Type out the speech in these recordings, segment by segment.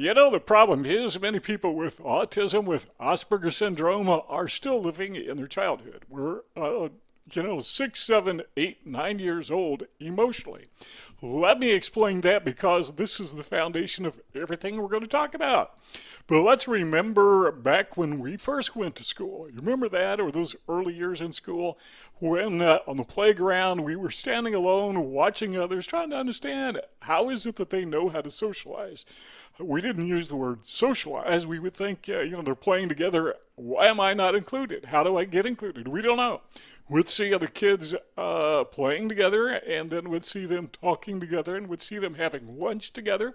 The problem is many people with autism, with Asperger syndrome, are still living in their childhood. We're, 6, 7, 8, 9 years old emotionally. Let me explain that because this is the foundation of everything we're going to talk about. But let's remember back when we first went to school. You remember that, or those early years in school when on the playground we were standing alone watching others, trying to understand how is it that they know how to socialize. We didn't use the word socialize. We would think, they're playing together. Why am I not included? How do I get included? We don't know. We'd see other kids playing together, and then we'd see them talking together, and we'd see them having lunch together.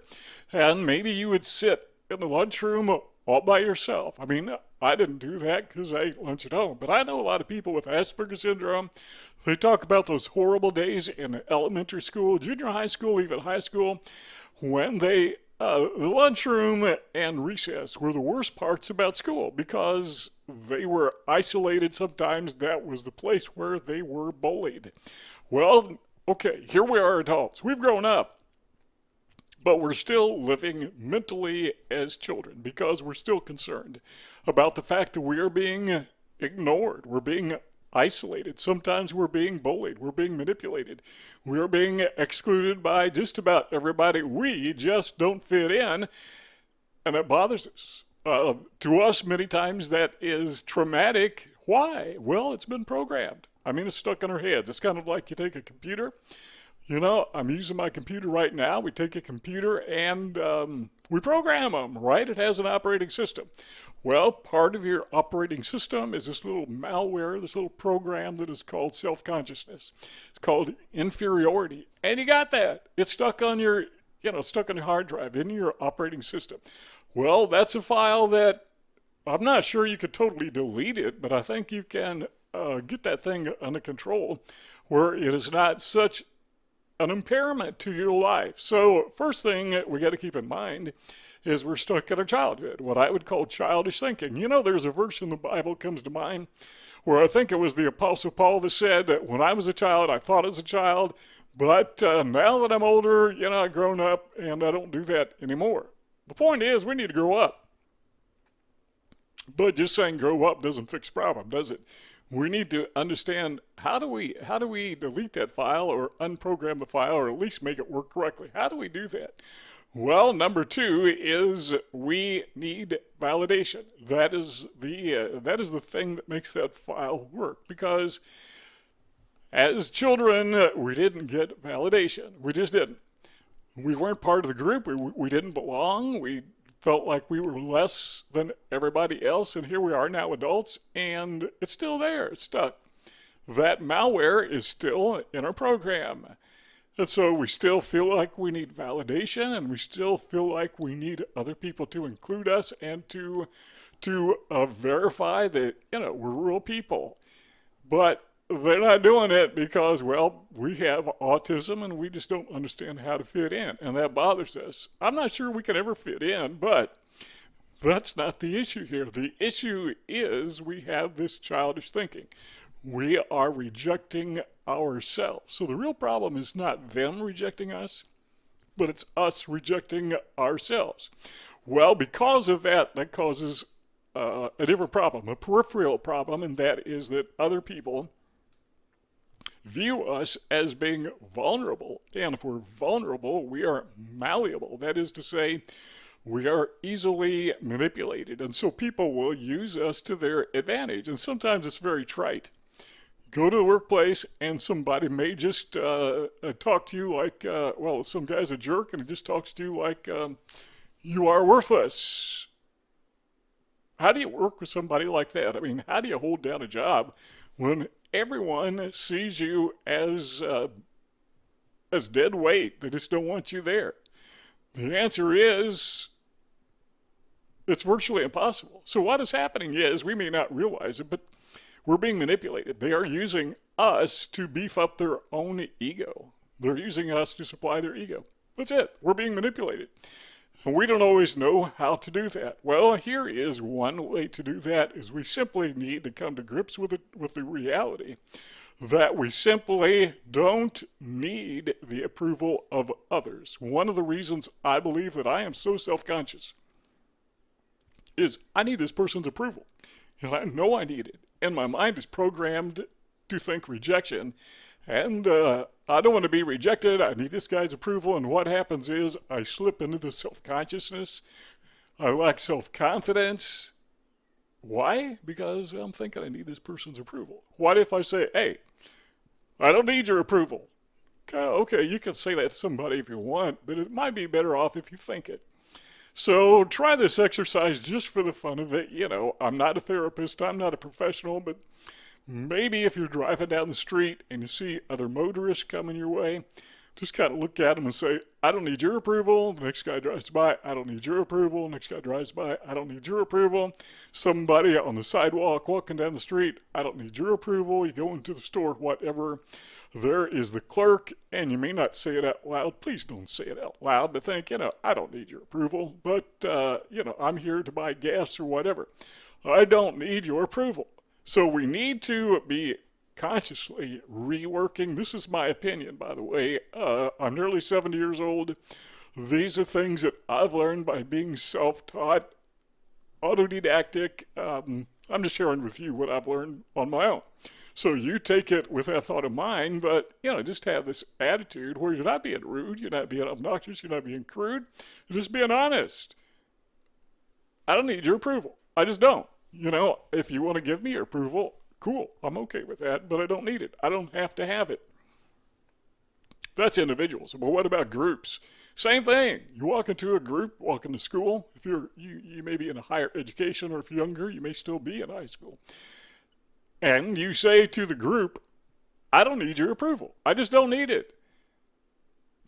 And maybe you would sit in the lunchroom all by yourself. I mean, I didn't do that because I ate lunch at home, but I know a lot of people with Asperger syndrome. They talk about those horrible days in elementary school, junior high school, even high school, when the lunchroom and recess were the worst parts about school because they were isolated. Sometimes that was the place where they were bullied. Well, okay, here we are adults. We've grown up, but we're still living mentally as children because we're still concerned about the fact that we are being ignored. We're being isolated. Sometimes we're being bullied. We're being manipulated. We're being excluded by just about everybody. We just don't fit in, and that bothers us. To us, many times that is traumatic. Why? Well, it's been programmed. I mean, it's stuck in our heads. It's kind of like you take a computer. I'm using my computer right now. We take a computer and we program them, right? It has an operating system. Well, part of your operating system is this little malware, this little program that is called Selfconsciousness. It's called inferiority. And you got that. It's stuck on your, stuck on your hard drive in your operating system. Well, that's a file that I'm not sure you could totally delete it, but I think you can get that thing under control where it is not such an impairment to your life. So first thing we got to keep in mind is we're stuck in our childhood, what I would call childish thinking. There's a verse in the Bible comes to mind where I think it was the Apostle Paul that said that when I was a child, I thought as a child, but now that I'm older, I've grown up and I don't do that anymore. The point is we need to grow up. But just saying grow up doesn't fix the problem, does it? We need to understand how do we delete that file or unprogram the file or at least make it work correctly? How do we do that? Well, number 2 is we need validation. That is the thing that makes that file work because as children we didn't get validation. We just didn't. We weren't part of the group. We didn't belong. We felt like we were less than everybody else, and here we are now adults, and it's still there. It's stuck. That malware is still in our program. And so we still feel like we need validation, and we still feel like we need other people to include us and to verify that, we're real people. But they're not doing it because, we have autism and we just don't understand how to fit in, and that bothers us. I'm not sure we can ever fit in, but that's not the issue here. The issue is we have this childish thinking. We are rejecting ourselves. So the real problem is not them rejecting us, but it's us rejecting ourselves. Well, because of that, that causes a different problem, a peripheral problem, and that is that other people view us as being vulnerable. And if we're vulnerable, we are malleable. That is to say, we are easily manipulated. And so people will use us to their advantage. And sometimes it's very trite. Go to the workplace and somebody may just talk to you like, some guy's a jerk and he just talks to you like you are worthless. How do you work with somebody like that? I mean, how do you hold down a job when everyone sees you as dead weight? They just don't want you there. The answer is it's virtually impossible. So what is happening is, we may not realize it, but we're being manipulated. They are using us to beef up their own ego. They're using us to supply their ego. That's it. We're being manipulated. And we don't always know how to do that. Well, here is one way to do that, is we simply need to come to grips with the reality that we simply don't need the approval of others. One of the reasons I believe that I am so self-conscious is I need this person's approval. And I know I need it. And my mind is programmed to think rejection. And I don't want to be rejected. I need this guy's approval. And what happens is I slip into the self-consciousness. I lack self-confidence. Why? Because I'm thinking I need this person's approval. What if I say, hey, I don't need your approval? Okay, you can say that to somebody if you want, but it might be better off if you think it. So try this exercise just for the fun of it. You know, I'm not a therapist, I'm not a professional, but maybe if you're driving down the street and you see other motorists coming your way, just kind of look at them and say, I don't need your approval. The next guy drives by, I don't need your approval. Next guy drives by, I don't need your approval. Somebody on the sidewalk walking down the street, I don't need your approval. You go into the store, whatever. There is the clerk, and you may not say it out loud. Please don't say it out loud, but think, I don't need your approval, but, I'm here to buy gas or whatever. I don't need your approval. So we need to be consciously reworking. This is my opinion, by the way. I'm nearly 70 years old. These are things that I've learned by being self-taught, autodidactic. I'm just sharing with you what I've learned on my own. So you take it with that thought of mind, but, just have this attitude where you're not being rude, you're not being obnoxious, you're not being crude, you're just being honest. I don't need your approval. I just don't. If you want to give me your approval, cool, I'm okay with that, but I don't need it. I don't have to have it. That's individuals. But what about groups? Same thing. You walk into a group, walk into school. If you may be in a higher education, or if you're younger, you may still be in high school. And you say to the group, I don't need your approval. I just don't need it.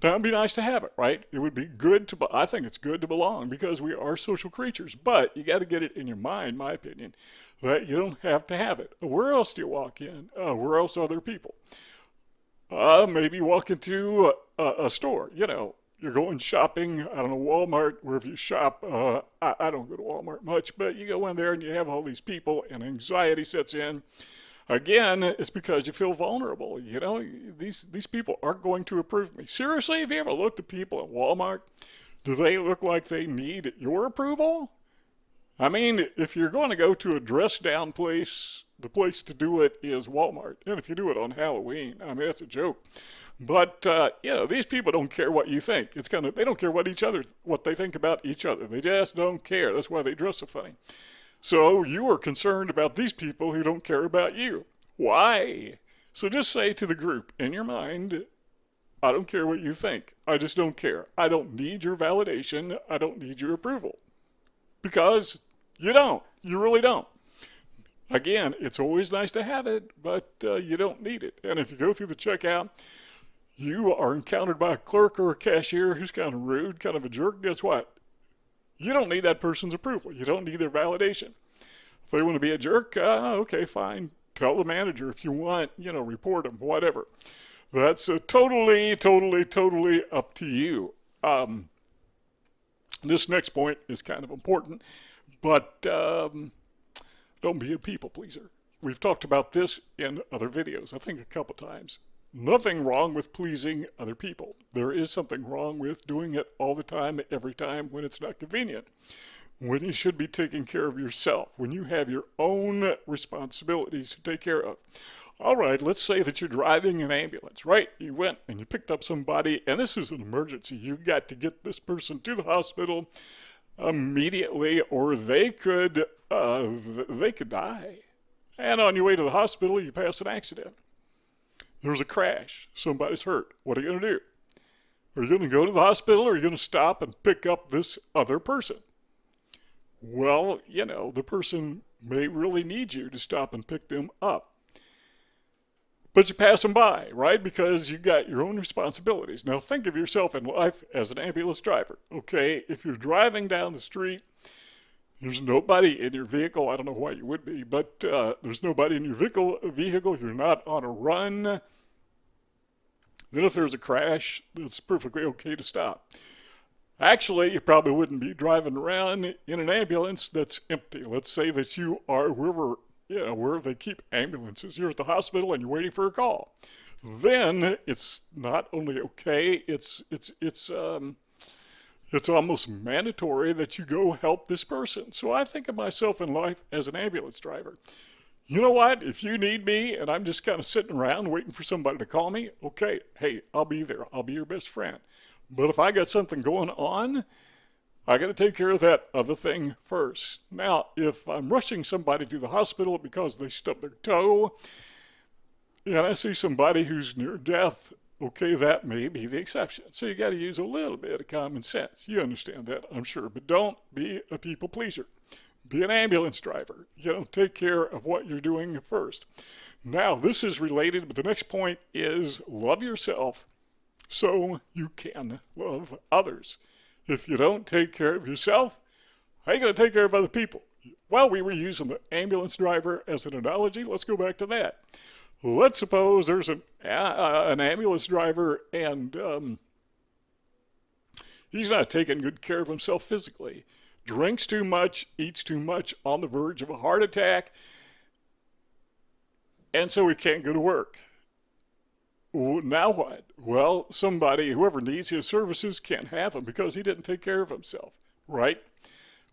That would be nice to have it, right? It would be good to, I think it's good to belong because we are social creatures, but you got to get it in your mind, my opinion, that you don't have to have it. Where else do you walk in? Where else are there people? Maybe walk into a store, you're going shopping, I don't know, Walmart, wherever you shop. I don't go to Walmart much, but you go in there and you have all these people and anxiety sets in. Again, it's because you feel vulnerable. These people aren't going to approve me. Seriously, have you ever looked at people at Walmart? Do they look like they need your approval? I mean, if you're going to go to a dress-down place, the place to do it is Walmart. And if you do it on Halloween, I mean, that's a joke. But, these people don't care what you think. They don't care what they think about each other. They just don't care. That's why they dress so funny. So you are concerned about these people who don't care about you. Why? So just say to the group in your mind, I don't care what you think. I just don't care. I don't need your validation. I don't need your approval. Because you don't. You really don't. Again, it's always nice to have it, but you don't need it. And if you go through the checkout, you are encountered by a clerk or a cashier who's kind of rude, kind of a jerk. Guess what? You don't need that person's approval. You don't need their validation. If they want to be a jerk, okay, fine. Tell the manager if you want, report them, whatever. That's totally up to you. This next point is kind of important, but don't be a people pleaser. We've talked about this in other videos, I think a couple times. Nothing wrong with pleasing other people. There is something wrong with doing it all the time, every time, when it's not convenient. When you should be taking care of yourself. When you have your own responsibilities to take care of. All right, let's say that you're driving an ambulance, right? You went and you picked up somebody, and this is an emergency. You got to get this person to the hospital immediately, or they could die. And on your way to the hospital, you pass an accident. There's a crash. Somebody's hurt. What are you going to do? Are you going to go to the hospital, or are you going to stop and pick up this other person? Well, the person may really need you to stop and pick them up. But you pass them by, right? Because you got your own responsibilities. Now think of yourself in life as an ambulance driver, okay? If you're driving down the street, there's nobody in your vehicle. I don't know why you would be, but there's nobody in your vehicle. You're not on a run. Then if there's a crash, it's perfectly okay to stop. Actually, you probably wouldn't be driving around in an ambulance that's empty. Let's say that you are wherever where they keep ambulances. You're at the hospital and you're waiting for a call. Then it's not only okay, it's almost mandatory that you go help this person. So I think of myself in life as an ambulance driver. You know what? If you need me and I'm just kind of sitting around waiting for somebody to call me, okay, hey, I'll be there. I'll be your best friend. But if I got something going on, I got to take care of that other thing first. Now, if I'm rushing somebody to the hospital because they stubbed their toe, and I see somebody who's near death, okay, that may be the exception. So you got to use a little bit of common sense. You understand that, I'm sure. But don't be a people pleaser. Be an ambulance driver. Take care of what you're doing first. Now, this is related, but the next point is love yourself so you can love others. If you don't take care of yourself, how are you going to take care of other people? Well, we were using the ambulance driver as an analogy. Let's go back to that. Let's suppose there's an ambulance driver and he's not taking good care of himself physically. Drinks too much, eats too much, on the verge of a heart attack, and so he can't go to work. Now what? Well, whoever needs his services can't have them because he didn't take care of himself, right?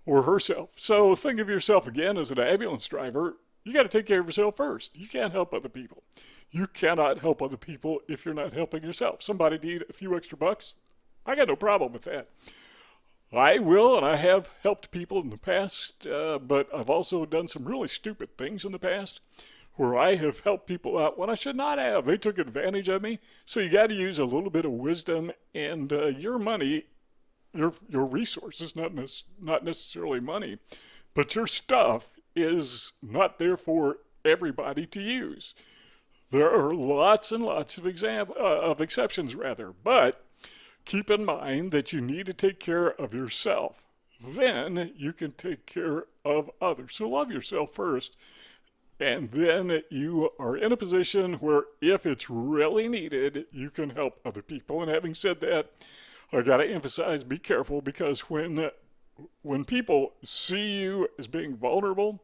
Or herself. So think of yourself again as an ambulance driver. You got to take care of yourself first. You can't help other people. You cannot help other people if you're not helping yourself. Somebody need a few extra bucks? I got no problem with that. I will, and I have helped people in the past, but I've also done some really stupid things in the past where I have helped people out when I should not have. They took advantage of me. So you got to use a little bit of wisdom, and your money, your resources, not necessarily money, but your stuff is not there for everybody to use. There are lots and lots of exceptions, but keep in mind that you need to take care of yourself. Then you can take care of others. So love yourself first. And then you are in a position where if it's really needed, you can help other people. And having said that, I got to emphasize, be careful, because when people see you as being vulnerable,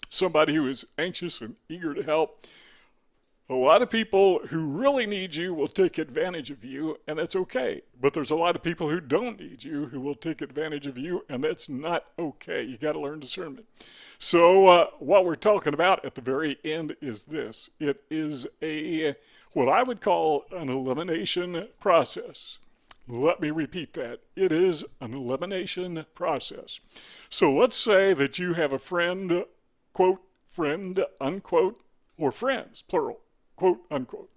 somebody who is anxious and eager to help, a lot of people who really need you will take advantage of you, and that's okay. But there's a lot of people who don't need you who will take advantage of you, and that's not okay. You got to learn discernment. So what we're talking about at the very end is this. It is what I would call an elimination process. Let me repeat that. It is an elimination process. So let's say that you have a friend, quote, friend, unquote, or friends, plural, quote, unquote.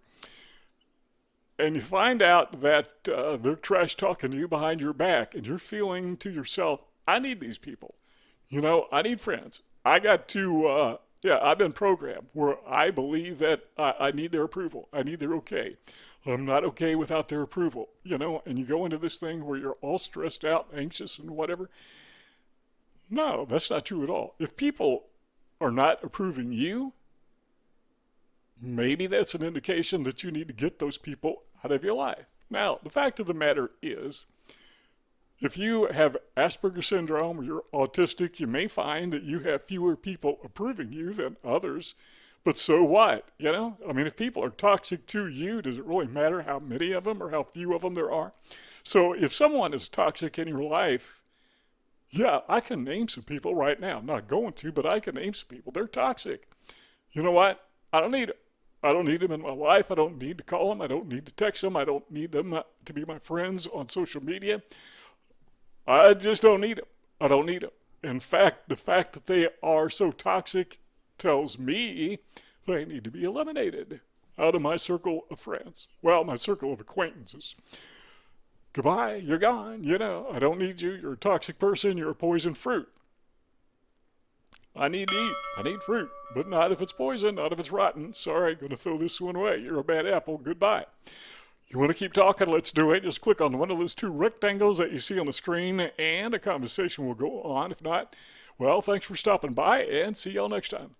And you find out that they're trash talking to you behind your back, and you're feeling to yourself, I need these people. I need friends. I got to, I've been programmed where I believe that I need their approval. I need their okay. I'm not okay without their approval, and you go into this thing where you're all stressed out, anxious, and whatever. No, that's not true at all. If people are not approving you, maybe that's an indication that you need to get those people out of your life. Now, the fact of the matter is, if you have Asperger syndrome or you're autistic, you may find that you have fewer people approving you than others. But so what? If people are toxic to you, does it really matter how many of them or how few of them there are? So if someone is toxic in your life, yeah, I can name some people right now. I'm not going to, but I can name some people. They're toxic. You know what? I don't need it. I don't need them in my life. I don't need to call them. I don't need to text them. I don't need them to be my friends on social media. I just don't need them. I don't need them. In fact, the fact that they are so toxic tells me they need to be eliminated out of my circle of friends. Well, my circle of acquaintances. Goodbye, you're gone. I don't need you. You're a toxic person. You're a poison fruit. I need to eat. I need fruit, but not if it's poison, not if it's rotten. Sorry, going to throw this one away. You're a bad apple. Goodbye. You want to keep talking? Let's do it. Just click on one of those two rectangles that you see on the screen, and a conversation will go on. If not, well, thanks for stopping by, and see y'all next time.